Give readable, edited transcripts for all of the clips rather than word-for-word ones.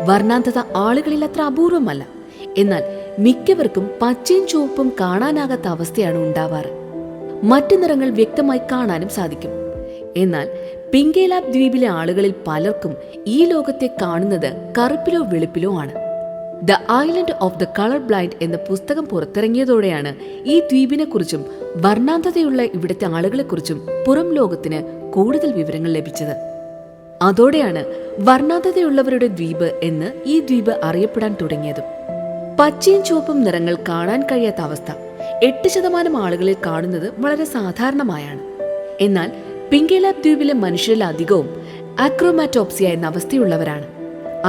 വർണ്ണാന്ധത ആളുകളിൽ അത്ര അപൂർവമല്ല. എന്നാൽ മിക്കവർക്കും പച്ചയും ചുവപ്പും കാണാനാകാത്ത അവസ്ഥയാണ് ഉണ്ടാവാറ്. മറ്റു നിറങ്ങൾ വ്യക്തമായി കാണാനും സാധിക്കും. എന്നാൽ പിങ്കേലാബ് ദ്വീപിലെ ആളുകളിൽ പലർക്കും ഈ ലോകത്തെ കാണുന്നത് കറുപ്പിലോ വെളുപ്പിലോ ആണ്. The island of the colour blind എന്ന പുസ്തകം പുറത്തിറങ്ങിയതോടെയാണ് ഈ ദ്വീപിനെക്കുറിച്ചും വർണ്ണാന്ധതയുള്ള ഇവിടുത്തെ ആളുകളെക്കുറിച്ചും പുറം ലോകത്തിന് കൂടുതൽ വിവരങ്ങൾ ലഭിച്ചത്. അതോടെയാണ് വർണ്ണാന്ധതയുള്ളവരുടെ ദ്വീപ് എന്ന് ഈ ദ്വീപ് അറിയപ്പെടാൻ തുടങ്ങിയതും. പച്ചയും ചുവപ്പും നിറങ്ങൾ കാണാൻ കഴിയാത്ത അവസ്ഥ 8% ആളുകളിൽ കാണുന്നത് വളരെ സാധാരണമായാണ്. എന്നാൽ പിങ്കേലാബ് ദ്വീപിലെ മനുഷ്യരിലധികവും അക്രോമാറ്റോപ്സിയ എന്ന അവസ്ഥയുള്ളവരാണ്.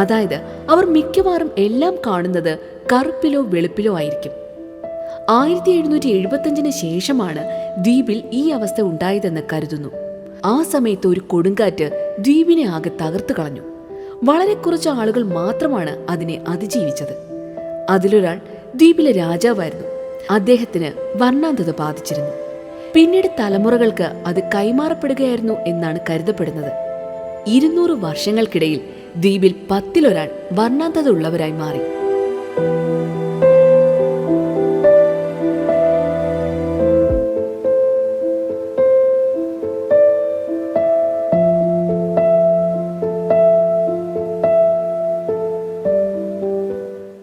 അതായത് അവർ മിക്കവാറും എല്ലാം കാണുന്നത് കറുപ്പിലോ വെളുപ്പിലോ ആയിരിക്കും. 1775 ശേഷമാണ് ദ്വീപിൽ ഈ അവസ്ഥ ഉണ്ടായതെന്ന് കരുതുന്നു. ആ സമയത്ത് ഒരു കൊടുങ്കാറ്റ് ദ്വീപിനെ ആകെ തകർത്തു കളഞ്ഞു. വളരെ കുറച്ച് ആളുകൾ മാത്രമാണ് അതിനെ അതിജീവിച്ചത്. അതിലൊരാൾ ദ്വീപിലെ രാജാവായിരുന്നു. അദ്ദേഹത്തിന് വർണ്ണാന്ധത ബാധിച്ചിരുന്നു. പിന്നീട് തലമുറകൾക്ക് അത് കൈമാറപ്പെടുകയായിരുന്നു എന്നാണ് കരുതപ്പെടുന്നത്. 200 വർഷങ്ങൾക്കിടയിൽ ദ്വീപിൽ 10 വർണ്ണാന്ധത ഉള്ളവരായി മാറി.